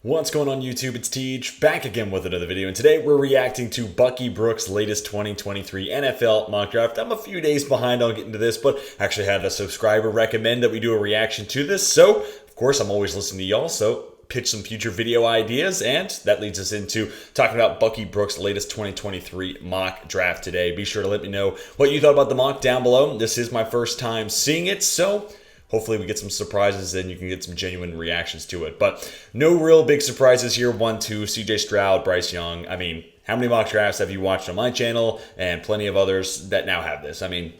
What's going on YouTube? It's Teach, back again with another video, and today we're reacting to Bucky Brooks' latest 2023 NFL mock draft. I'm a few days behind on getting to this, but actually had a subscriber recommend that we do a reaction to this, so of course I'm always listening to y'all, so pitch some future video ideas, and that leads us into talking about Bucky Brooks' latest 2023 mock draft today. Be sure to let me know what you thought about the mock down below. This is my first time seeing it, so hopefully we get some surprises and you can get some genuine reactions to it. But no real big surprises here. 1, 2, CJ Stroud, Bryce Young. I mean, how many mock drafts have you watched on my channel and plenty of others that now have this? I mean,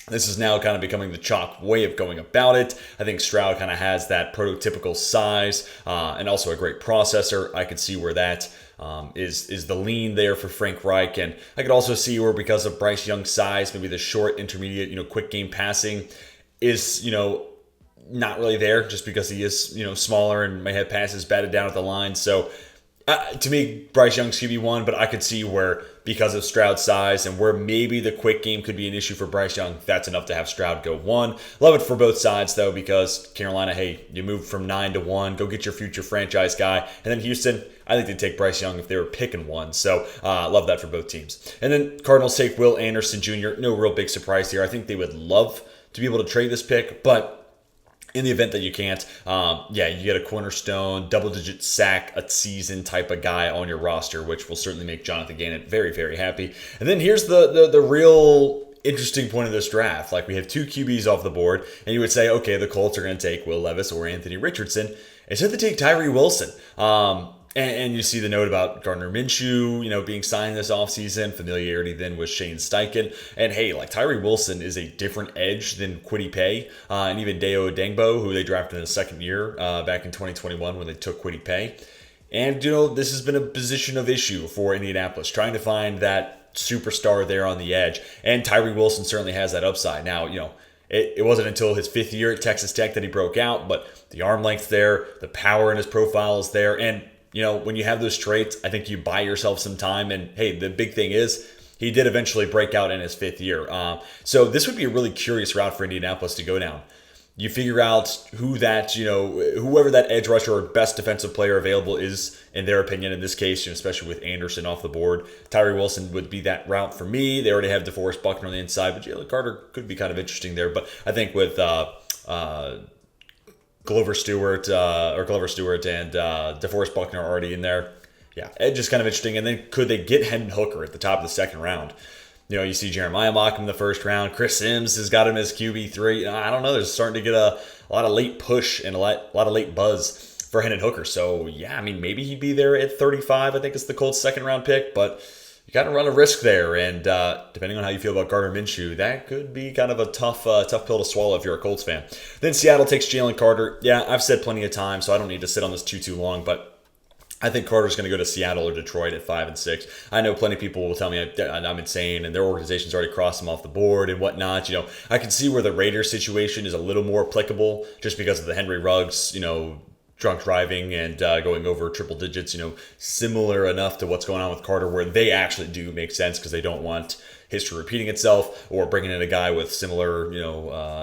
this is now kind of becoming the chalk way of going about it. I think Stroud kind of has that prototypical size and also a great processor. I could see where that is the lean there for Frank Reich. And I could also see where, because of Bryce Young's size, maybe the short, intermediate, quick game passing is, not really there, just because he is, smaller and may have passes batted down at the line. So to me, Bryce Young's QB1, but I could see where, because of Stroud's size and where maybe the quick game could be an issue for Bryce Young, that's enough to have Stroud go 1. Love it for both sides, though, because Carolina, hey, you moved from 9 to 1, go get your future franchise guy. And then Houston, I think they'd take Bryce Young if they were picking 1. So love that for both teams. And then Cardinals take Will Anderson Jr. No real big surprise here. I think they would love to be able to trade this pick, but in the event that you can't, you get a cornerstone, double-digit sack a season type of guy on your roster, which will certainly make Jonathan Gannon very, very happy. And then here's the real interesting point of this draft. Like, we have 2 QBs off the board, and you would say, okay, the Colts are going to take Will Levis or Anthony Richardson. Instead, they take Tyree Wilson. And you see the note about Gardner Minshew, being signed this offseason, familiarity then with Shane Steichen. And hey, like, Tyree Wilson is a different edge than Kwity Paye and even Deo Odengbo, who they drafted in the second year back in 2021 when they took Kwity Paye. And, this has been a position of issue for Indianapolis, trying to find that superstar there on the edge. And Tyree Wilson certainly has that upside. Now, it wasn't until his 5th year at Texas Tech that he broke out, but the arm length there, the power in his profile is there, and when you have those traits, I think you buy yourself some time. And hey, the big thing is he did eventually break out in his 5th year. So this would be a really curious route for Indianapolis to go down. You figure out who that, whoever that edge rusher or best defensive player available is, in their opinion, in this case, especially with Anderson off the board. Tyree Wilson would be that route for me. They already have DeForest Buckner on the inside, but Jalen Carter could be kind of interesting there. But I think with Glover Stewart and DeForest Buckner are already in there. Yeah, edge is kind of interesting. And then could they get Hendon Hooker at the top of the second round? You see Jeremiah Mockham in the first round. Chris Sims has got him as QB3. I don't know. There's starting to get a lot of late push and a lot of late buzz for Hendon Hooker. So, yeah, I mean, maybe he'd be there at 35. I think it's the Colts' second round pick, but you got to run a risk there, and depending on how you feel about Gardner Minshew, that could be kind of a tough pill to swallow if you're a Colts fan. Then Seattle takes Jalen Carter. Yeah, I've said plenty of times, so I don't need to sit on this too long, but I think Carter's going to go to Seattle or Detroit at 5 and 6. I know plenty of people will tell me I'm insane, and their organization's already crossed them off the board and whatnot. I can see where the Raiders situation is a little more applicable just because of the Henry Ruggs, drunk driving and going over triple digits, similar enough to what's going on with Carter, where they actually do make sense because they don't want history repeating itself, or bringing in a guy with similar,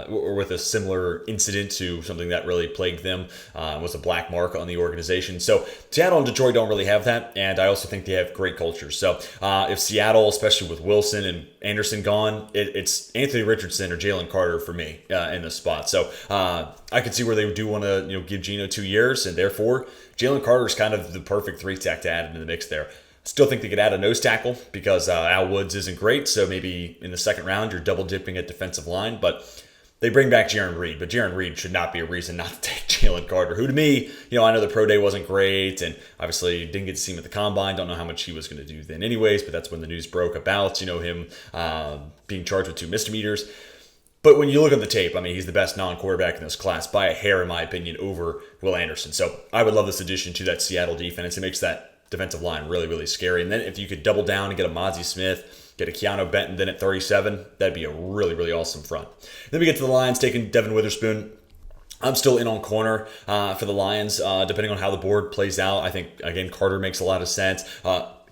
or with a similar incident to something that really plagued them, was a black mark on the organization. So Seattle and Detroit don't really have that, and I also think they have great cultures. So if Seattle, especially with Wilson and Anderson gone, it's Anthony Richardson or Jalen Carter for me in this spot. So I could see where they do want to give Geno 2 years, and therefore Jalen Carter is kind of the perfect 3-tech to add into the mix there. Still think they could add a nose tackle because Al Woods isn't great, so maybe in the second round you're double dipping at defensive line, but they bring back Jaron Reed, but Jaron Reed should not be a reason not to take Jalen Carter, who to me, I know the pro day wasn't great, and obviously didn't get to see him at the combine, don't know how much he was going to do then anyways, but that's when the news broke about, him being charged with 2 misdemeanors. But when you look at the tape, I mean, he's the best non-quarterback in this class by a hair, in my opinion, over Will Anderson. So I would love this addition to that Seattle defense. It makes that defensive line really, really scary. And then if you could double down and get a Mozzie Smith, get a Keanu Benton then at 37, that'd be a really, really awesome front. Then we get to the Lions taking Devin Witherspoon. I'm still in on corner for the Lions, depending on how the board plays out. I think, again, Carter makes a lot of sense.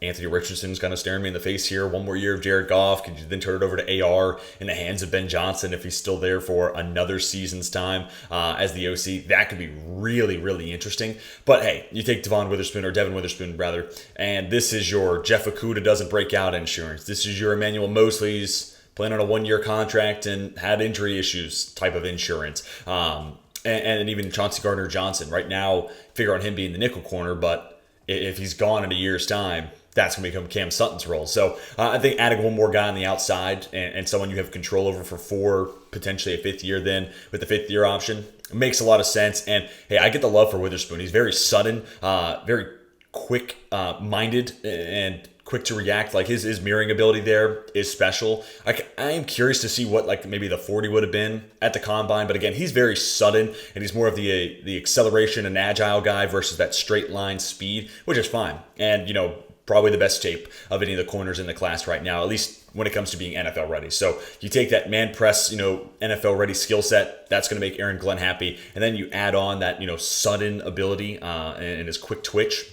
Anthony Richardson's kind of staring me in the face here. One more year of Jared Goff. Could you then turn it over to AR in the hands of Ben Johnson if he's still there for another season's time as the OC? That could be really, really interesting. But hey, you take Devon Witherspoon, or Devin Witherspoon rather, and this is your Jeff Okudah doesn't break out insurance. This is your Emmanuel Mosley's playing on a one-year contract and had injury issues type of insurance. And even Chauncey Gardner-Johnson. Right now, figure on him being the nickel corner, but if he's gone in a year's time, that's going to become Cam Sutton's role. So I think adding one more guy on the outside and someone you have control over for 4, potentially a 5th year then with the 5th year option makes a lot of sense. And hey, I get the love for Witherspoon. He's very sudden, very quick minded, and quick to react. Like his mirroring ability there is special. I am curious to see what like maybe the 40 would have been at the combine, but again, he's very sudden and he's more of the acceleration and agile guy versus that straight line speed, which is fine. And probably the best shape of any of the corners in the class right now, at least when it comes to being NFL ready. So you take that man press, NFL ready skill set, that's going to make Aaron Glenn happy. And then you add on that, sudden ability and his quick twitch.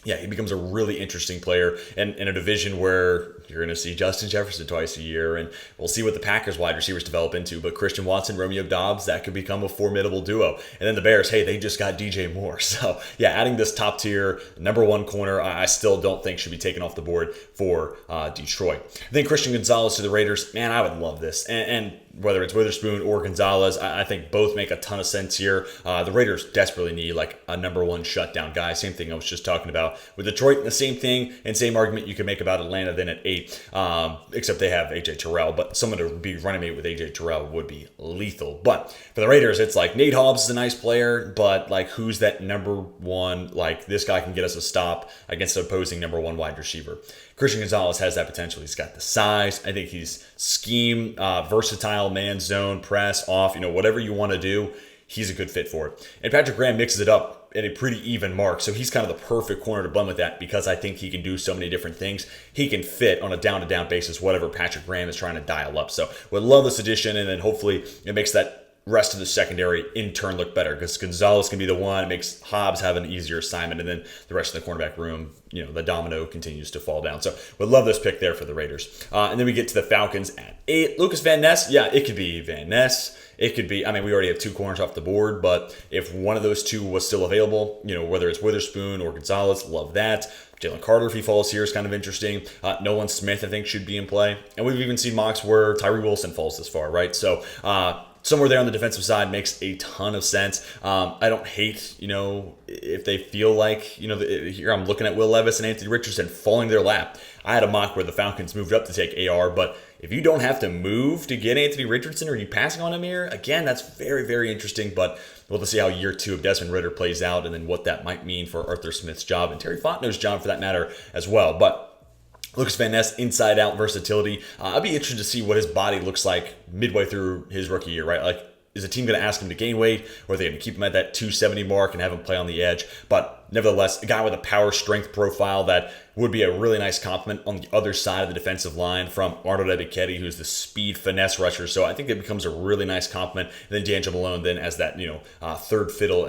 Yeah, he becomes a really interesting player in a division where you're going to see Justin Jefferson twice a year, and we'll see what the Packers wide receivers develop into. But Christian Watson, Romeo Doubs, that could become a formidable duo. And then the Bears, hey, they just got DJ Moore. So, yeah, adding this top tier, number 1 corner, I still don't think should be taken off the board for Detroit. Then Christian Gonzalez to the Raiders. Man, I would love this. And whether it's Witherspoon or Gonzalez, I think both make a ton of sense here. The Raiders desperately need like a number 1 shutdown guy. Same thing I was just talking about with Detroit. The same thing and same argument you can make about Atlanta then at 8, except they have AJ Terrell. But someone to be running mate with AJ Terrell would be lethal. But for the Raiders, it's like Nate Hobbs is a nice player, but like who's that number 1? Like this guy can get us a stop against an opposing number 1 wide receiver. Christian Gonzalez has that potential. He's got the size. I think he's scheme, versatile, man zone, press, off, whatever you want to do, he's a good fit for it. And Patrick Graham mixes it up at a pretty even mark. So he's kind of the perfect corner to blend with that because I think he can do so many different things. He can fit on a down-to-down basis whatever Patrick Graham is trying to dial up. So would love this addition, and then hopefully it makes that rest of the secondary in turn look better because Gonzalez can be the one. It makes Hobbs have an easier assignment, and then the rest of the cornerback room, the domino continues to fall down. So would love this pick there for the Raiders. And then we get to the Falcons at 8. Lucas Van Ness, yeah, it could be Van Ness. It could be, we already have 2 corners off the board, but if one of those 2 was still available, whether it's Witherspoon or Gonzalez, love that. Jalen Carter, if he falls here, is kind of interesting. Nolan Smith, I think, should be in play. And we've even seen mocks where Tyree Wilson falls this far, right? So, somewhere there on the defensive side makes a ton of sense. I don't hate, if they feel like, here I'm looking at Will Levis and Anthony Richardson falling their lap. I had a mock where the Falcons moved up to take AR, but if you don't have to move to get Anthony Richardson, or are you passing on him here? Again, that's very, very interesting, but we'll have to see how year 2 of Desmond Ridder plays out and then what that might mean for Arthur Smith's job and Terry Fontenot's job for that matter as well. But Lucas Van Ness, inside-out versatility. I'd be interested to see what his body looks like midway through his rookie year, right? Like, is the team going to ask him to gain weight, or are they going to keep him at that 270 mark and have him play on the edge? But nevertheless, a guy with a power strength profile that would be a really nice compliment on the other side of the defensive line from Arnold Ebiketie, who's the speed finesse rusher. So I think it becomes a really nice compliment. And then D'Angelo Malone then as that, third fiddle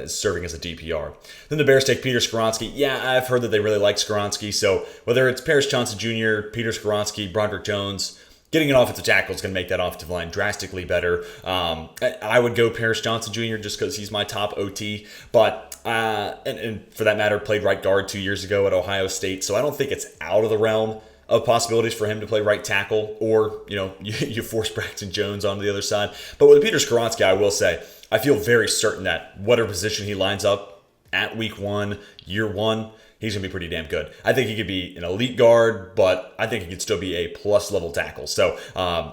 serving as a DPR. Then the Bears take Peter Skoronski. Yeah, I've heard that they really like Skoronski. So whether it's Paris Johnson Jr., Peter Skoronski, Broderick Jones, getting an offensive tackle is going to make that offensive line drastically better. I would go Paris Johnson Jr. just because he's my top OT. But, and for that matter, played right guard 2 years ago at Ohio State. So I don't think it's out of the realm of possibilities for him to play right tackle, or, you force Braxton Jones onto the other side. But with Peter Skoronski, I will say, I feel very certain that whatever position he lines up at week 1, year 1, he's going to be pretty damn good. I think he could be an elite guard, but I think he could still be a plus level tackle. So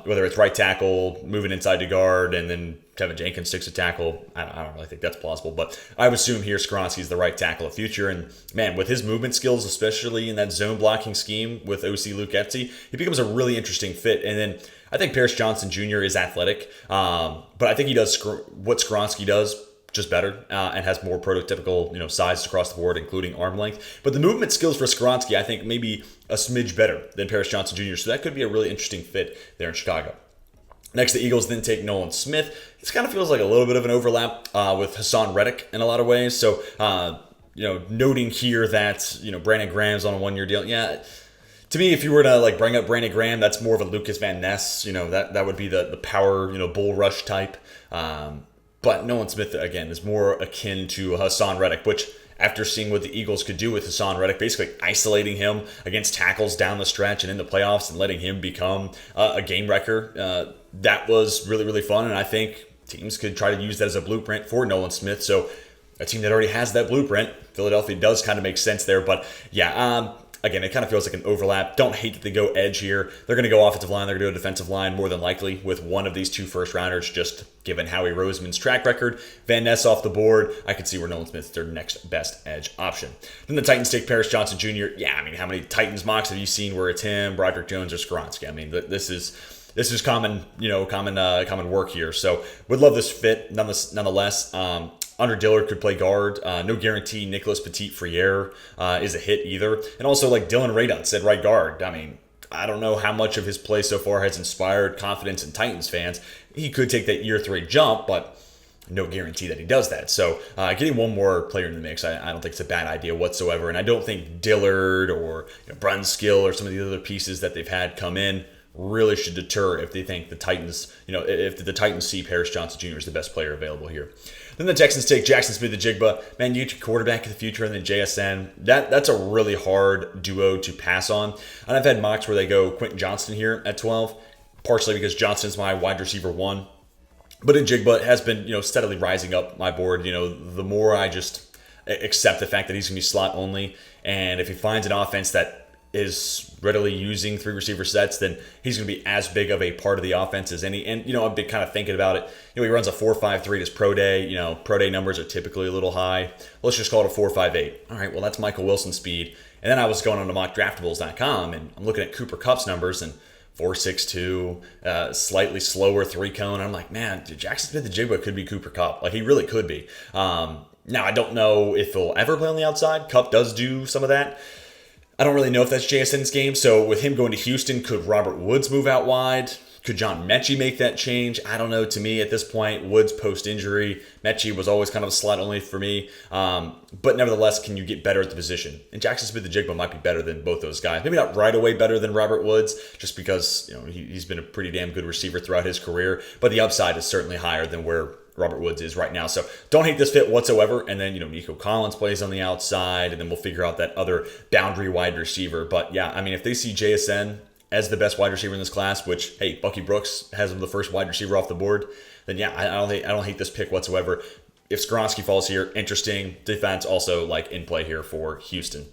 whether it's right tackle, moving inside to guard, and then Tevin Jenkins sticks a tackle, I don't really think that's plausible. But I would assume here Skoronski's the right tackle of future. And man, with his movement skills, especially in that zone blocking scheme with OC Luke Getsy, he becomes a really interesting fit. And then I think Paris Johnson Jr. is athletic, but I think he does what Skoronski does, just better, and has more prototypical, sizes across the board, including arm length. But the movement skills for Skoronski, I think, maybe a smidge better than Paris Johnson Jr., so that could be a really interesting fit there in Chicago. Next, the Eagles then take Nolan Smith. This kind of feels like a little bit of an overlap with Hassan Reddick in a lot of ways. So noting here that, Brandon Graham's on a 1-year deal. Yeah, to me, if you were to like bring up Brandon Graham, that's more of a Lucas Van Ness. That would be the power, bull rush type. But Nolan Smith, again, is more akin to Hassan Reddick, which after seeing what the Eagles could do with Hassan Reddick, basically isolating him against tackles down the stretch and in the playoffs and letting him become a game wrecker, that was really, really fun. And I think teams could try to use that as a blueprint for Nolan Smith. So a team that already has that blueprint, Philadelphia does kind of make sense there. But yeah, again, it kind of feels like an overlap. Don't hate that they go edge here. They're going to go offensive line. They're going to go defensive line more than likely with one of these 2 first-rounders, just given Howie Roseman's track record. Van Ness off the board. I could see where Nolan Smith's their next best edge option. Then the Titans take Paris Johnson Jr. Yeah, I mean, how many Titans mocks have you seen where it's him, Broderick Jones, or Skoronski? I mean, this is common, common work here. So would love this fit nonetheless. Under Dillard could play guard. No guarantee Nicholas Petit-Friere is a hit either. And also, like Dylan Radon said, right guard. I mean, I don't know how much of his play so far has inspired confidence in Titans fans. He could take that year 3 jump, but no guarantee that he does that. So getting one more player in the mix, I don't think it's a bad idea whatsoever. And I don't think Dillard or Brunskill or some of the other pieces that they've had come in really should deter if they think the Titans, if the Titans see Paris Johnson Jr. as the best player available here. Then the Texans take Jackson Smith-Njigba. Man, you get your quarterback of the future and then JSN. That's a really hard duo to pass on. And I've had mocks where they go Quentin Johnston here at 12, partially because Johnston's my wide receiver 1. But Njigba has been, steadily rising up my board. The more I just accept the fact that he's going to be slot only, and if he finds an offense that is readily using 3 receiver sets, then he's going to be as big of a part of the offense as any. And, I've been kind of thinking about it. He runs a 4.53 at his pro day. Pro day numbers are typically a little high. Let's just call it a 4.58. All right, well, that's Michael Wilson speed. And then I was going on to mockdraftables.com, and I'm looking at Cooper Kupp's numbers, and 4.62, slightly slower 3-cone. I'm like, man, Jackson Smith-Njigba could be Cooper Kupp. Like, he really could be. Now, I don't know if he'll ever play on the outside. Kupp does do some of that. I don't really know if that's JSN's game. So with him going to Houston, could Robert Woods move out wide? Could John Mechie make that change? I don't know. To me, at this point, Woods post-injury, Mechie was always kind of a slot only for me. But nevertheless, can you get better at the position? And Jackson Smith-Njigba might be better than both those guys. Maybe not right away better than Robert Woods, just because he's been a pretty damn good receiver throughout his career. But the upside is certainly higher than where Robert Woods is right now. So don't hate this fit whatsoever. And then, Nico Collins plays on the outside, and then we'll figure out that other boundary wide receiver. But yeah, I mean, if they see JSN as the best wide receiver in this class, which, hey, Bucky Brooks has him the first wide receiver off the board, then yeah, I don't hate this pick whatsoever. If Skoronski falls here, interesting. Defense also in play here for Houston.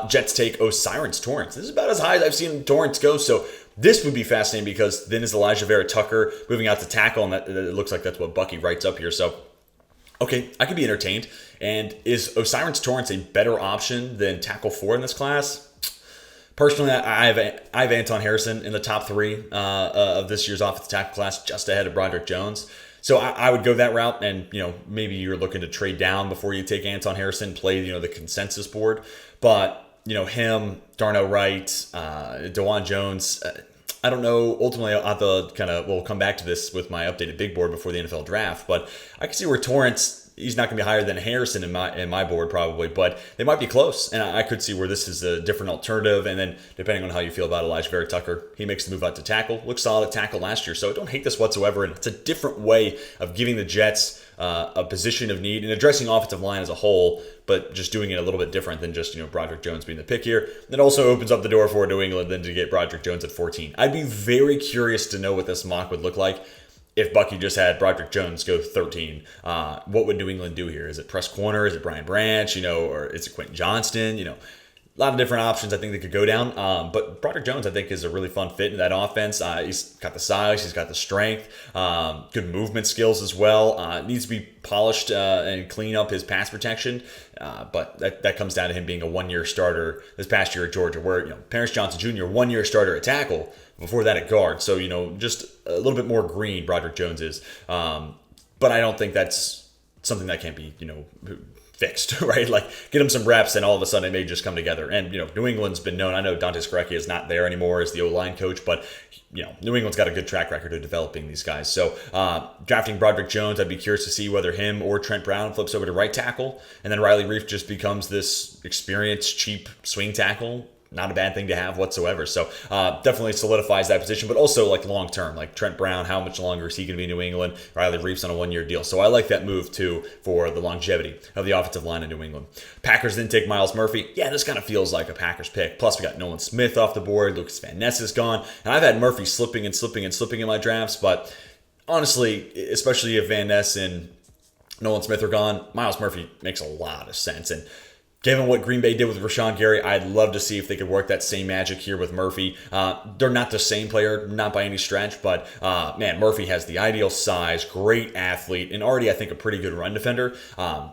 Jets take O'Cyrus Torrence. This is about as high as I've seen Torrence go. So this would be fascinating because then is Elijah Vera Tucker moving out to tackle, and it looks like that's what Bucky writes up here. So, okay, I could be entertained. And is O'Cyrus Torrence a better option than tackle 4 in this class? Personally, I have Anton Harrison in the top 3 of this year's offensive tackle class, just ahead of Broderick Jones. So I would go that route, and maybe you're looking to trade down before you take Anton Harrison, play the consensus board. But him, Darnell Wright, DeJuan Jones. I don't know. Ultimately, I'll have to we'll come back to this with my updated big board before the NFL draft. But I can see where Torrance, he's not going to be higher than Harrison in my board probably, but they might be close. And I could see where this is a different alternative. And then depending on how you feel about Elijah Vera Tucker, he makes the move out to tackle. Looked solid at tackle last year, so I don't hate this whatsoever. And it's a different way of giving the Jets a position of need and addressing offensive line as a whole, but just doing it a little bit different than just Broderick Jones being the pick here. It also opens up the door for New England then to get Broderick Jones at 14. I'd be very curious to know what this mock would look like if Bucky just had Broderick Jones go 13. What would New England do here? Is it press corner? Is it Brian Branch? Or is it Quentin Johnston? A lot of different options I think they could go down. But Broderick Jones, I think, is a really fun fit in that offense. He's got the size. He's got the strength. Good movement skills as well. Needs to be polished and clean up his pass protection. But that comes down to him being a one-year starter this past year at Georgia, where, Paris Johnson Jr., one-year starter at tackle, before that at guard. So, just a little bit more green Broderick Jones is. But I don't think that's something that can't be, fixed, right? Like get him some reps and all of a sudden it may just come together. And, New England's been known. I know Dante Scarecchia is not there anymore as the O-line coach, but, New England's got a good track record of developing these guys. So drafting Broderick Jones, I'd be curious to see whether him or Trent Brown flips over to right tackle. And then Riley Reiff just becomes this experienced, cheap swing tackle. Not a bad thing to have whatsoever. So definitely solidifies that position, but also like long term, like Trent Brown, how much longer is he going to be in New England? Riley Reiff's on a 1-year deal. So I like that move too for the longevity of the offensive line in New England. Packers didn't take Myles Murphy. Yeah, this kind of feels like a Packers pick. Plus we got Nolan Smith off the board. Lucas Van Ness is gone. And I've had Murphy slipping in my drafts, but honestly, especially if Van Ness and Nolan Smith are gone, Myles Murphy makes a lot of sense. And given what Green Bay did with Rashawn Gary, I'd love to see if they could work that same magic here with Murphy. They're not the same player, not by any stretch, but man, Murphy has the ideal size, great athlete, and already I think a pretty good run defender.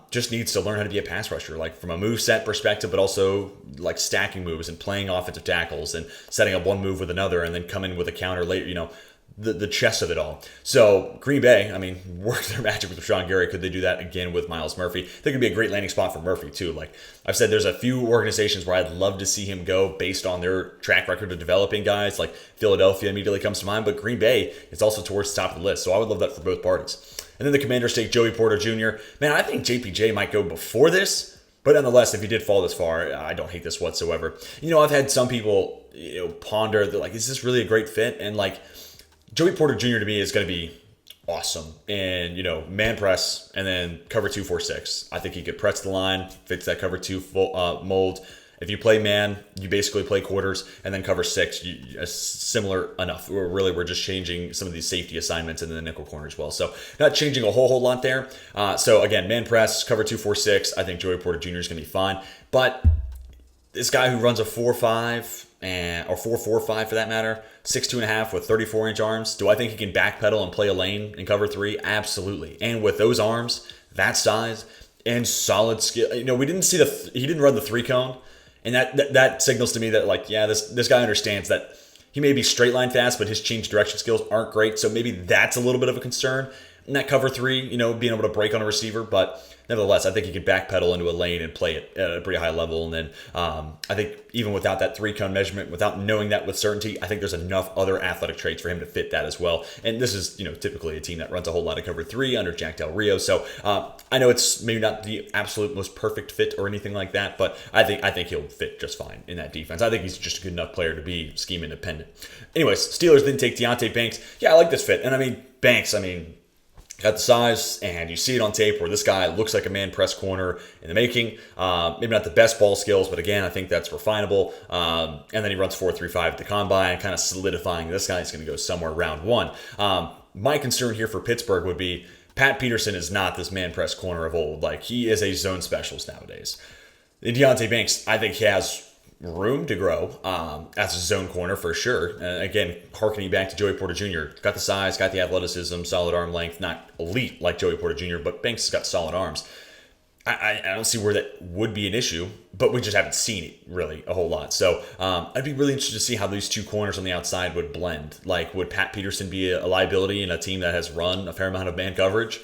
Just needs to learn how to be a pass rusher, like from a move set perspective, but also like stacking moves and playing offensive tackles and setting up one move with another and then coming with a counter later, the chess of it all. So Green Bay, work their magic with Rashawn Gary. Could they do that again with Myles Murphy? I think it'd be a great landing spot for Murphy too. Like I've said, there's a few organizations where I'd love to see him go based on their track record of developing guys. Like Philadelphia immediately comes to mind, but Green Bay is also towards the top of the list. So I would love that for both parties. And then the Commanders take Joey Porter Jr. Man, I think JPJ might go before this. But nonetheless, if he did fall this far, I don't hate this whatsoever. I've had some people, ponder that, like, is this really a great fit? And like, Joey Porter Jr. to me is going to be awesome. And, man press and then cover 2-4-6. I think he could press the line, fits that cover 2 mold. If you play man, you basically play quarters, and then cover 6, similar enough. We're just changing some of these safety assignments in the nickel corner as well. So not changing a whole lot there. So again, man press, cover 2-4-6. I think Joey Porter Jr. is going to be fine. But this guy who runs a 4.5 or 4.45 for that matter, 6'2.5" with 34-inch arms. Do I think he can backpedal and play a lane in cover 3? Absolutely. And with those arms, that size, and solid skill, we didn't see he didn't run the 3-cone, and that signals to me that this guy understands that he may be straight line fast, but his change direction skills aren't great. So maybe that's a little bit of a concern in that cover 3, being able to break on a receiver, but nevertheless, I think he could backpedal into a lane and play it at a pretty high level. And then I think even without that 3-cone measurement, without knowing that with certainty, I think there's enough other athletic traits for him to fit that as well. And this is, typically a team that runs a whole lot of cover 3 under Jack Del Rio. So I know it's maybe not the absolute most perfect fit or anything like that, but I think he'll fit just fine in that defense. I think he's just a good enough player to be scheme independent. Anyways, Steelers didn't take Deonte Banks. Yeah, I like this fit. And Banks, got the size, and you see it on tape where this guy looks like a man press corner in the making. Maybe not the best ball skills, but again, I think that's refinable. And then he runs 4.35 at the combine, kind of solidifying this guy's going to go somewhere round 1. My concern here for Pittsburgh would be Pat Peterson is not this man press corner of old. Like, he is a zone specialist nowadays. And Deonte Banks, I think he has room to grow as a zone corner for sure. Again, harkening back to Joey Porter Jr., got the size, got the athleticism, solid arm length, not elite like Joey Porter Jr., but Banks has got solid arms. I don't see where that would be an issue, but we just haven't seen it really a whole lot. So I'd be really interested to see how these two corners on the outside would blend. Like, would Pat Peterson be a liability in a team that has run a fair amount of man coverage?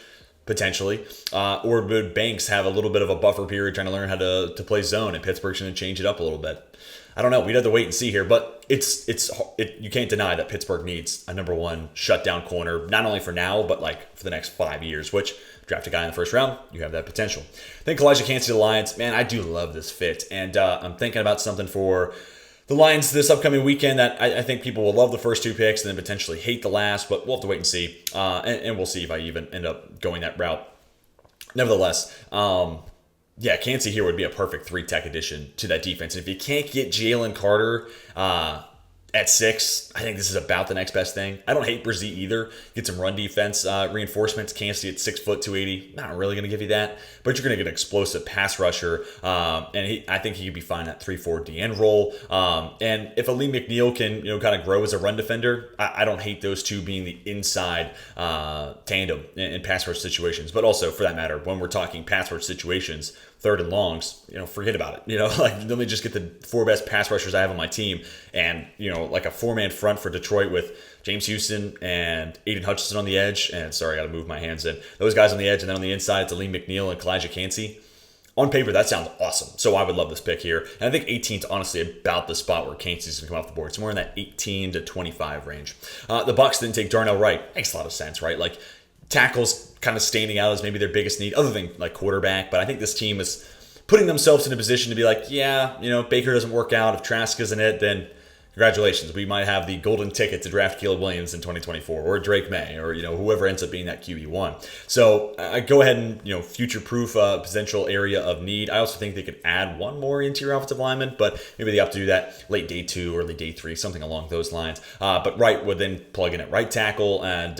Potentially. Or would Banks have a little bit of a buffer period trying to learn how to play zone, and Pittsburgh's going to change it up a little bit? I don't know. We'd have to wait and see here, but you can't deny that Pittsburgh needs a number 1 shutdown corner, not only for now, but like for the next 5 years, which draft a guy in the first round, you have that potential. Then Kalijah Kancey to the Lions. Man, I do love this fit, and I'm thinking about something for the Lions this upcoming weekend that I think people will love the first 2 picks and then potentially hate the last, but we'll have to wait and see. And we'll see if I even end up going that route. Nevertheless, Kancey here would be a perfect 3-tech addition to that defense. And if you can't get Jalen Carter at 6, I think this is about the next best thing. I don't hate Brzee either. Get some run defense reinforcements. Kancey at 6 foot, 280. Not really going to give you that, but you're going to get an explosive pass rusher. And I think he could be fine at 3-4 DN role. And if Aleem McNeil can, kind of grow as a run defender, I don't hate those two being the inside tandem in pass rush situations. But also, for that matter, when we're talking pass rush situations, 3rd and longs, forget about it. Let me just get the 4 best pass rushers I have on my team, and like a 4-man front for Detroit with James Houston and Aiden Hutchinson on the edge. And sorry, I got to move my hands in. Those guys on the edge, and then on the inside, it's Aleem McNeil and Kalijah Kancey. on paper, that sounds awesome. So I would love this pick here. And I think 18 is honestly about the spot where Casey's going to come off the board. Somewhere in that 18 to 25 range. The Bucs then take Darnell Wright. Makes a lot of sense, right? Like, tackles kind of standing out as maybe their biggest need, other than like quarterback. But I think this team is putting themselves in a position to be like, yeah, Baker doesn't work out. If Trask isn't it, then congratulations. We might have the golden ticket to draft Caleb Williams in 2024 or Drake May or, whoever ends up being that QB1. So I go ahead and, future-proof a potential area of need. I also think they could add one more interior offensive lineman, but maybe they opt to do that late day 2, early day 3, something along those lines. But Wright would then plug in at right tackle and,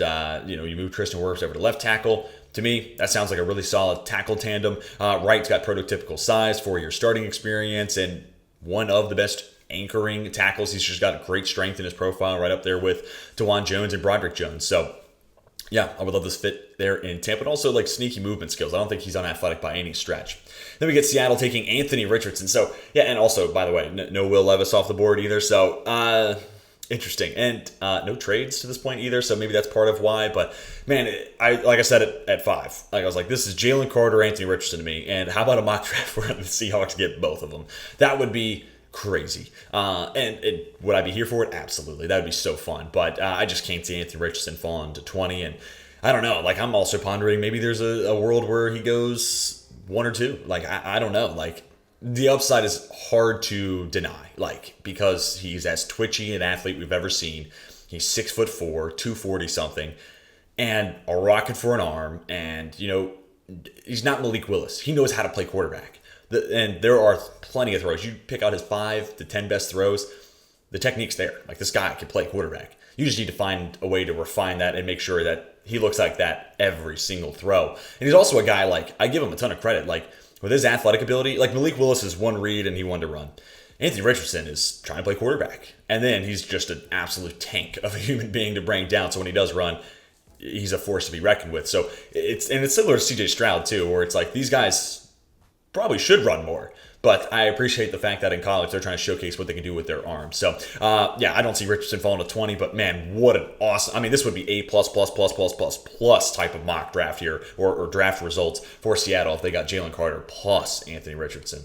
you move Tristan Wirfs over to left tackle. To me, that sounds like a really solid tackle tandem. Wright's got prototypical size, 4-year starting experience, and one of the best anchoring tackles. He's just got great strength in his profile, right up there with DeJuan Jones and Broderick Jones. So, yeah, I would love this fit there in Tampa. And also, like, sneaky movement skills. I don't think he's unathletic by any stretch. Then we get Seattle taking Anthony Richardson. So, yeah, and also, by the way, no Will Levis off the board either. So, interesting. And no trades to this point either, so maybe that's part of why. But, man, like I said at 5, I was like, this is Jalen Carter, Anthony Richardson to me. And how about a mock draft where the Seahawks get both of them? That would be crazy. Would I be here for it? Absolutely. That would be so fun. But I just can't see Anthony Richardson falling to 20. And I don't know. Like, I'm also pondering maybe there's a world where he goes 1 or 2. Like, I don't know. Like, the upside is hard to deny. Like, because he's as twitchy an athlete we've ever seen. He's 6'4", 240 something, and a rocket for an arm. And, he's not Malik Willis. He knows how to play quarterback. And there are plenty of throws. You pick out his 5 to 10 best throws, the technique's there. Like, this guy can play quarterback. You just need to find a way to refine that and make sure that he looks like that every single throw. And he's also a guy, like, I give him a ton of credit. Like, with his athletic ability, like, Malik Willis is one read and he wanted to run. Anthony Richardson is trying to play quarterback. And then he's just an absolute tank of a human being to bring down. So when he does run, he's a force to be reckoned with. So it's similar to CJ Stroud, too, where it's like these guys probably should run more. But I appreciate the fact that in college they're trying to showcase what they can do with their arms. So, I don't see Richardson falling to 20, but man, what an awesome... I mean, this would be A++++++ type of mock draft here, or draft results for Seattle if they got Jalen Carter plus Anthony Richardson.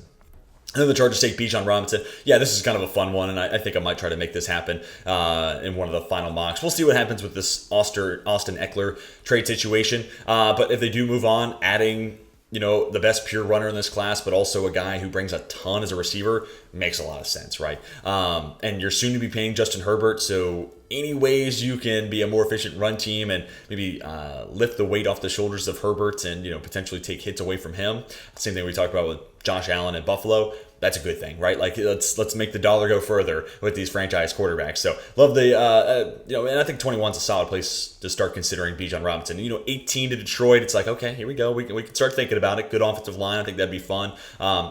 And then the Chargers take Bijan Robinson. Yeah, this is kind of a fun one, and I think I might try to make this happen in one of the final mocks. We'll see what happens with this Austin Eckler trade situation. But if they do move on, adding the best pure runner in this class, but also a guy who brings a ton as a receiver, makes a lot of sense, right? And you're soon to be paying Justin Herbert, so any ways you can be a more efficient run team and maybe lift the weight off the shoulders of Herbert and potentially take hits away from him. Same thing we talked about with Josh Allen at Buffalo. That's a good thing, right? Like, let's make the dollar go further with these franchise quarterbacks. So love the and I think 21 is a solid place to start considering Bijan Robinson. 18 to Detroit, it's like, okay, here we go. We can start thinking about it. Good offensive line, I think that'd be fun.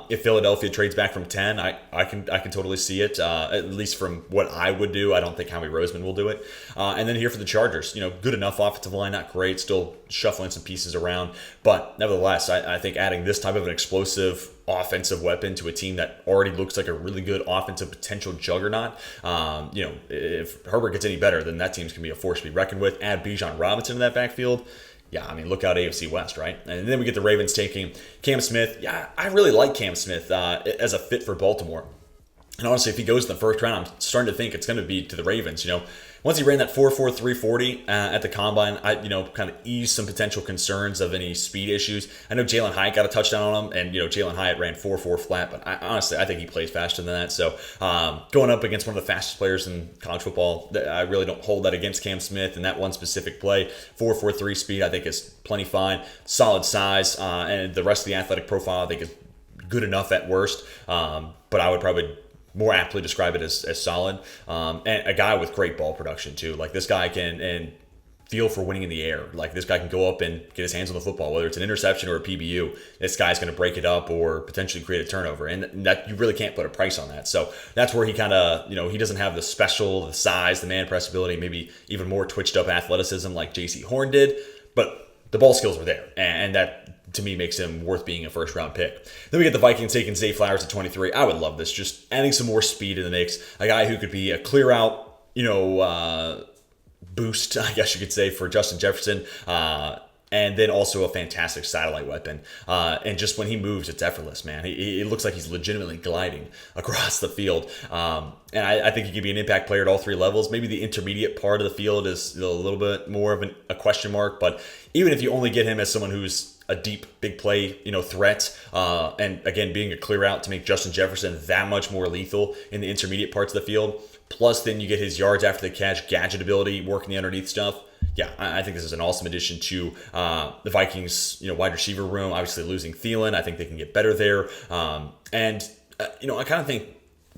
If Philadelphia trades back from 10, I can totally see it. At least from what I would do, I don't think Howie Roseman will do it. And then here for the Chargers, good enough offensive line, not great, still shuffling some pieces around, but nevertheless, I think adding this type of an explosive offensive weapon to a team that already looks like a really good offensive potential juggernaut. If Herbert gets any better, then that team's going to be a force to be reckoned with. Add Bijan Robinson in that backfield. Yeah, I mean, look out AFC West, right? And then we get the Ravens taking Cam Smith. Yeah, I really like Cam Smith as a fit for Baltimore. And honestly, if he goes in the first round, I'm starting to think it's going to be to the Ravens. Once he ran that 4.4 340 at the combine, I kind of eased some potential concerns of any speed issues. I know Jalen Hyatt got a touchdown on him, and Jalen Hyatt ran 4.4 flat, but honestly I think he plays faster than that. So going up against one of the fastest players in college football, I really don't hold that against Cam Smith. And that one specific play, 4.43 speed, I think is plenty fine, solid size, and the rest of the athletic profile I think is good enough at worst. But I would probably more aptly describe it as solid, and a guy with great ball production too. Like, this guy can feel for winning in the air. Like, this guy can go up and get his hands on the football, whether it's an interception or a PBU. This guy's going to break it up or potentially create a turnover, and that you really can't put a price on that. So that's where he kind of he doesn't have the size, the man press ability, maybe even more twitched up athleticism like J.C. Horn did, but the ball skills were there, and that to me makes him worth being a first round pick. Then we get the Vikings taking Zay Flowers at 23. I would love this. Just adding some more speed in the mix. A guy who could be a clear out, boost, I guess you could say, for Justin Jefferson. And then also a fantastic satellite weapon. And just when he moves, it's effortless, man. It looks like he's legitimately gliding across the field. And I think he could be an impact player at all three levels. Maybe the intermediate part of the field is a little bit more of a question mark. But even if you only get him as someone who's a deep, big play, threat, and again, being a clear out to make Justin Jefferson that much more lethal in the intermediate parts of the field. Plus, then you get his yards after the catch, gadget ability, working the underneath stuff. Yeah, I think this is an awesome addition to the Vikings, wide receiver room. Obviously, losing Thielen, I think they can get better there. I kind of think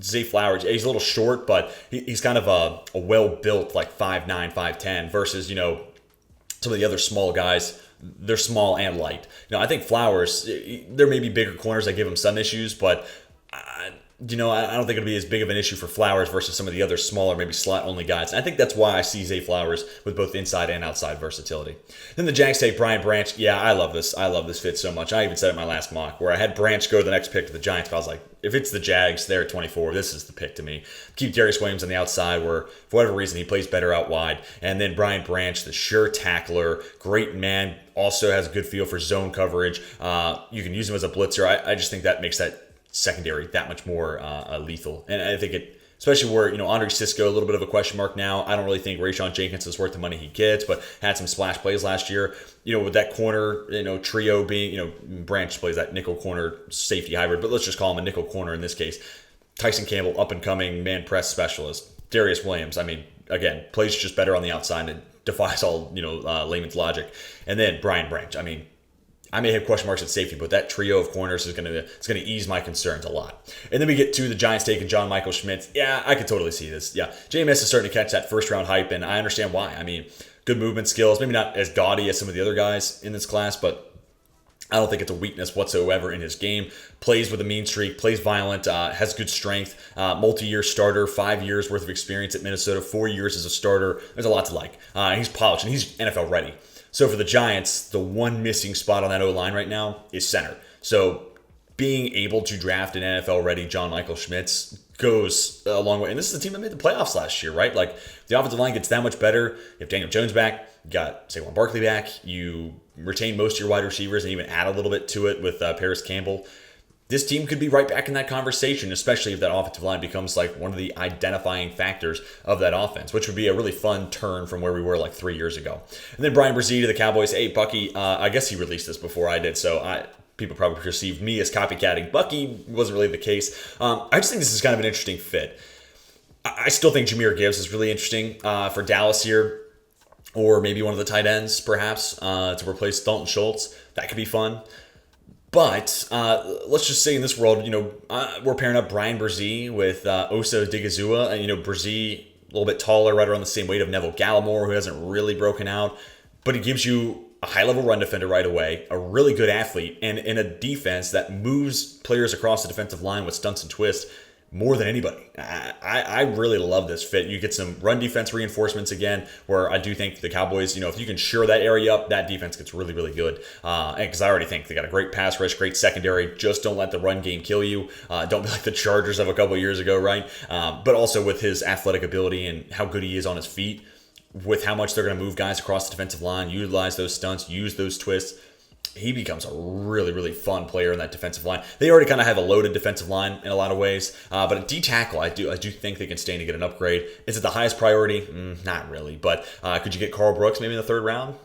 Zay Flowers, he's a little short, but he's kind of a well-built, like 5'9", 5'10", versus, some of the other small guys. They're small and light. I think Flowers, there may be bigger corners that give him some issues, but I don't think it'll be as big of an issue for Flowers versus some of the other smaller, maybe slot-only guys. And I think that's why I see Zay Flowers with both inside and outside versatility. Then the Jags take Brian Branch. Yeah, I love this. I love this fit so much. I even said it in my last mock where I had Branch go to the next pick to the Giants, but I was like, if it's the Jags, they're at 24, this is the pick to me. Keep Darius Williams on the outside where, for whatever reason, he plays better out wide. And then Brian Branch, the sure tackler, great man, also has a good feel for zone coverage. You can use him as a blitzer. I just think that makes that secondary that much more lethal. And I think it, especially where, Andre Sisco, a little bit of a question mark now. I don't really think Rayshon Jenkins is worth the money he gets, but had some splash plays last year. With that corner, trio being, Branch plays that nickel corner safety hybrid, but let's just call him a nickel corner in this case. Tyson Campbell, up and coming man press specialist. Darius Williams, again, plays just better on the outside and defies all, layman's logic. And then Brian Branch, I may have question marks at safety, but that trio of corners is going to ease my concerns a lot. And then we get to the Giants taking John Michael Schmitz. Yeah, I could totally see this. Yeah, JMS is starting to catch that first-round hype, and I understand why. Good movement skills, maybe not as gaudy as some of the other guys in this class, but I don't think it's a weakness whatsoever in his game. Plays with a mean streak, plays violent, has good strength, multi-year starter, 5 years worth of experience at Minnesota, 4 years as a starter. There's a lot to like. He's polished, and he's NFL ready. So for the Giants, the one missing spot on that O-line right now is center. So being able to draft an NFL-ready John Michael Schmitz goes a long way. And this is the team that made the playoffs last year, right? Like, the offensive line gets that much better. You have Daniel Jones back. You got Saquon Barkley back. You retain most of your wide receivers and even add a little bit to it with Paris Campbell. This team could be right back in that conversation, especially if that offensive line becomes like one of the identifying factors of that offense, which would be a really fun turn from where we were like 3 years ago. And then Brian Brzee to the Cowboys. Hey, Bucky, I guess he released this before I did, so people probably perceived me as copycatting. Bucky wasn't really the case. I just think this is kind of an interesting fit. I still think Jahmyr Gibbs is really interesting for Dallas here, or maybe one of the tight ends, perhaps, to replace Dalton Schultz. That could be fun. But let's just say in this world, we're pairing up Brian Brzee with Osa Digizua. And, Brzee, a little bit taller, right around the same weight of Neville Gallimore, who hasn't really broken out. But he gives you a high-level run defender right away, a really good athlete, and in a defense that moves players across the defensive line with stunts and twists more than anybody. I really love this fit. You get some run defense reinforcements again, where I do think the Cowboys, if you can shore that area up, that defense gets really, really good. Because I already think they got a great pass rush, great secondary. Just don't let the run game kill you. Don't be like the Chargers of a couple years ago, right? But also with his athletic ability and how good he is on his feet, with how much they're going to move guys across the defensive line, utilize those stunts, use those twists, he becomes a really, really fun player in that defensive line. They already kind of have a loaded defensive line in a lot of ways, but at D-tackle, I do think they can stand to get an upgrade. Is it the highest priority? Not really, but could you get Carl Brooks maybe in the third round?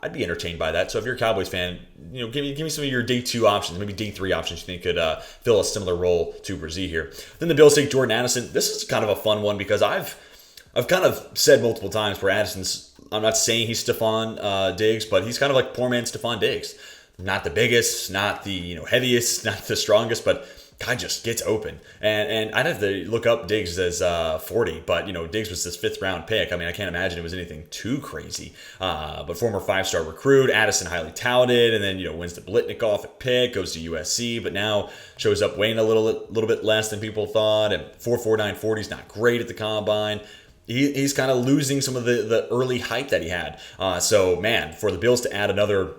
I'd be entertained by that. So if you're a Cowboys fan, give me some of your day 2 options, maybe day 3 options you think could fill a similar role to Brzee here. Then the Bills take Jordan Addison. This is kind of a fun one because I've kind of said multiple times where Addison's, I'm not saying he's Stephon Diggs, but he's kind of like poor man Stephon Diggs. Not the biggest, not the heaviest, not the strongest, but guy just gets open. And I'd have to look up Diggs as 40, but Diggs was this 5th round pick. I can't imagine it was anything too crazy. But former 5-star recruit, Addison highly touted, and then wins the Blitnikoff at pick, goes to USC, but now shows up weighing a little bit less than people thought. And 4.49 40 is not great at the combine. He's kind of losing some of the early hype that he had. So man, for the Bills to add another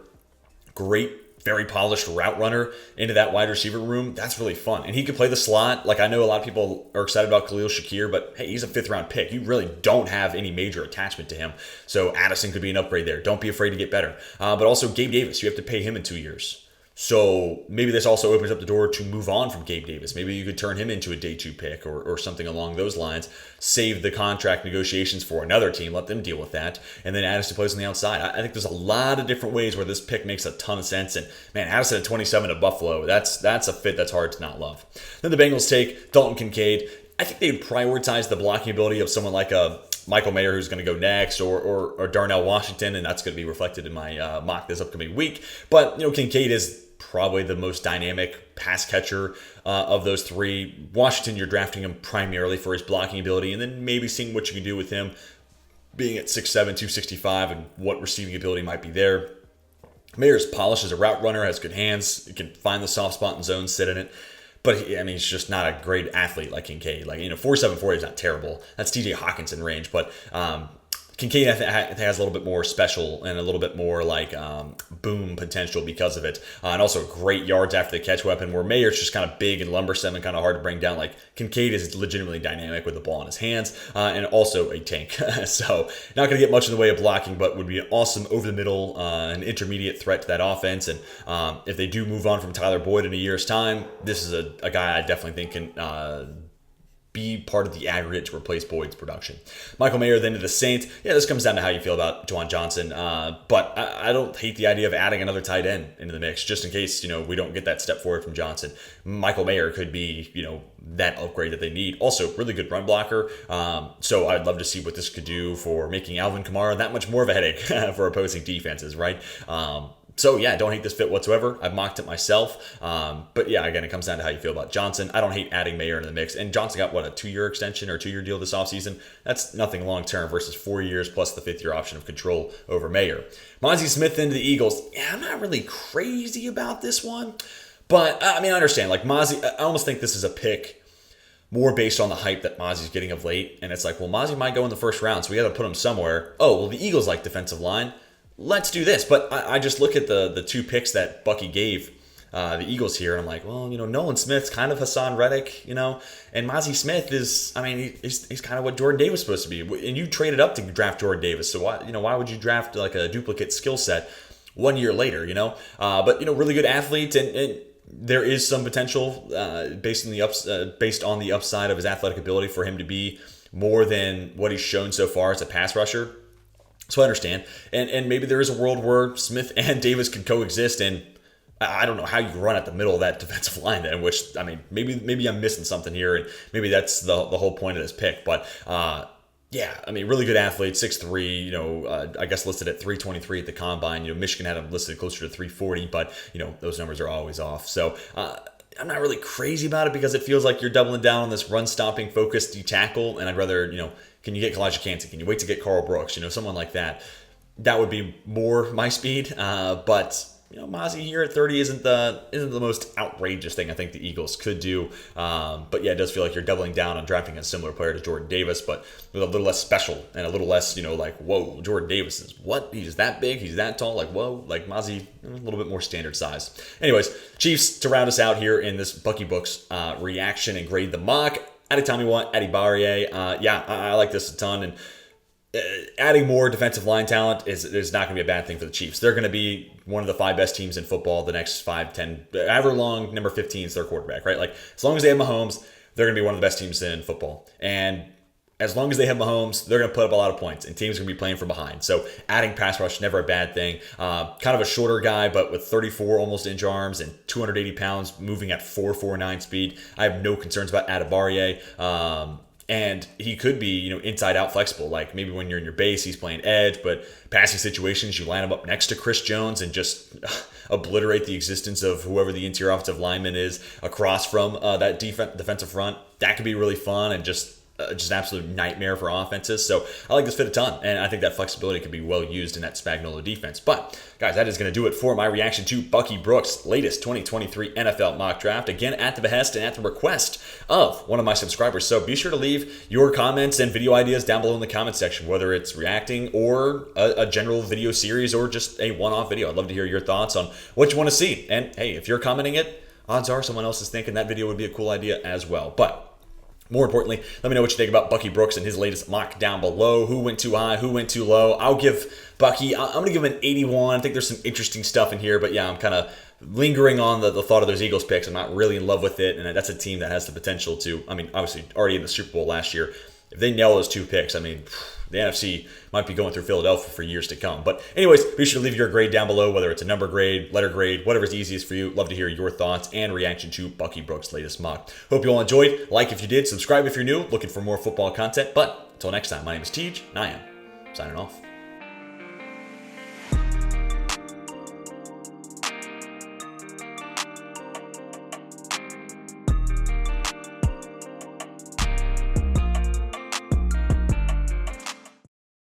great very polished route runner into that wide receiver room, that's really fun. And he could play the slot. Like, I know a lot of people are excited about Khalil Shakir, but hey, he's a 5th round pick. You really don't have any major attachment to him. So Addison could be an upgrade there. Don't be afraid to get better. But also Gabe Davis, you have to pay him in 2 years. So maybe this also opens up the door to move on from Gabe Davis. Maybe you could turn him into a day 2 pick or something along those lines. Save the contract negotiations for another team. Let them deal with that. And then Addison plays on the outside. I think there's a lot of different ways where this pick makes a ton of sense. And man, Addison at 27 to Buffalo, that's a fit that's hard to not love. Then the Bengals take Dalton Kincaid. I think they would prioritize the blocking ability of someone like a Michael Mayer, who's going to go next, or Darnell Washington, and that's going to be reflected in my mock this upcoming week. But, Kincaid is probably the most dynamic pass catcher of those three. Washington, you're drafting him primarily for his blocking ability, and then maybe seeing what you can do with him being at 6'7", 265, and what receiving ability might be there. Mayer's polished as a route runner, has good hands, he can find the soft spot in zone, sit in it. But he's just not a great athlete like Kincaid. 4.740 is not terrible. That's TJ Hawkinson range, but Kincaid has a little bit more special and a little bit more boom potential because of it. And also great yards after the catch weapon, where Mayer's just kind of big and lumbersome and kind of hard to bring down. Kincaid is legitimately dynamic with the ball in his hands and also a tank. So not going to get much in the way of blocking, but would be an awesome over the middle and intermediate threat to that offense. And if they do move on from Tyler Boyd in a year's time, this is a guy I definitely think can be part of the aggregate to replace Boyd's production. Michael Mayer then to the Saints. Yeah, this comes down to how you feel about Juwan Johnson. But I don't hate the idea of adding another tight end into the mix, just in case, we don't get that step forward from Johnson. Michael Mayer could be, that upgrade that they need. Also, really good run blocker. So I'd love to see what this could do for making Alvin Kamara that much more of a headache for opposing defenses, right? So yeah, don't hate this fit whatsoever. I've mocked it myself. But yeah, again, it comes down to how you feel about Johnson. I don't hate adding Mayer into the mix. And Johnson got, a 2-year extension or 2-year deal this offseason? That's nothing long-term versus 4 years plus the 5th-year option of control over Mayer. Mozzie Smith into the Eagles. Yeah, I'm not really crazy about this one. But, I understand. Mozzie, I almost think this is a pick more based on the hype that Mozzie's getting of late. And it's Mozzie might go in the first round, so we got to put him somewhere. Oh, well, the Eagles like defensive line. Let's do this. But I just look at the 2 picks that Bucky gave the Eagles here, and I'm like, well, Nolan Smith's kind of Hassan Reddick, and Mozzie Smith is, he's kind of what Jordan Davis is supposed to be. And you traded up to draft Jordan Davis, so why would you draft a duplicate skill set 1 year later, But, really good athlete, and there is some potential based on the upside of his athletic ability for him to be more than what he's shown so far as a pass rusher. So I understand. And maybe there is a world where Smith and Davis could coexist, and I don't know how you run at the middle of that defensive line then, which, maybe I'm missing something here, and maybe that's the whole point of this pick. But, really good athlete, 6'3", I guess listed at 323 at the combine. Michigan had him listed closer to 340, but, those numbers are always off. So, I'm not really crazy about it because it feels like you're doubling down on this run-stopping focused D-tackle, and I'd rather, can you get Kalijah Kancey? Can you wait to get Carl Brooks? Someone like that. That would be more my speed. But Mozzie here at 30 isn't the most outrageous thing I think the Eagles could do. But yeah, it does feel like you're doubling down on drafting a similar player to Jordan Davis, but with a little less special and a little less, whoa, Jordan Davis is what? He's that big? He's that tall? Whoa, Mozzie, a little bit more standard size. Anyways, Chiefs to round us out here in this Bucky Brooks reaction and grade the mock. Anytime you want, Adibariye. I like this a ton, and adding more defensive line talent is not going to be a bad thing for the Chiefs. They're going to be one of the 5 best teams in football the next 5, 10, however long number 15 is their quarterback, right? As long as they have Mahomes, they're going to be one of the best teams in football. And as long as they have Mahomes, they're going to put up a lot of points, and teams are going to be playing from behind. So adding pass rush, never a bad thing. Kind of a shorter guy, but with 34 almost inch arms and 280 pounds, moving at 4.49 speed. I have no concerns about Adibariye. And he could be, inside out flexible. Maybe when you're in your base, he's playing edge, but passing situations, you line him up next to Chris Jones and just obliterate the existence of whoever the interior offensive lineman is across from that defensive front. That could be really fun and just just an absolute nightmare for offenses. So I like this fit a ton, and I think that flexibility could be well used in that Spagnuolo defense. But guys, that is going to do it for my reaction to Bucky Brooks' latest 2023 NFL mock draft. Again, at the behest and at the request of one of my subscribers. So be sure to leave your comments and video ideas down below in the comment section, whether it's reacting or a general video series or just a one-off video. I'd love to hear your thoughts on what you want to see. And hey, if you're commenting it, odds are someone else is thinking that video would be a cool idea as well. But more importantly, let me know what you think about Bucky Brooks and his latest mock down below. Who went too high? Who went too low? I'll give Bucky, I'm going to give him an 81. I think there's some interesting stuff in here, but yeah, I'm kind of lingering on the thought of those Eagles picks. I'm not really in love with it, and that's a team that has the potential to, I mean, obviously already in the Super Bowl last year. If they nail those 2 picks, I mean, the NFC might be going through Philadelphia for years to come. But anyways, be sure to leave your grade down below, whether it's a number grade, letter grade, whatever's easiest for you. Love to hear your thoughts and reaction to Bucky Brooks' latest mock. Hope you all enjoyed. Like if you did, subscribe if you're new, looking for more football content. But until next time, my name is Tej, and I am signing off.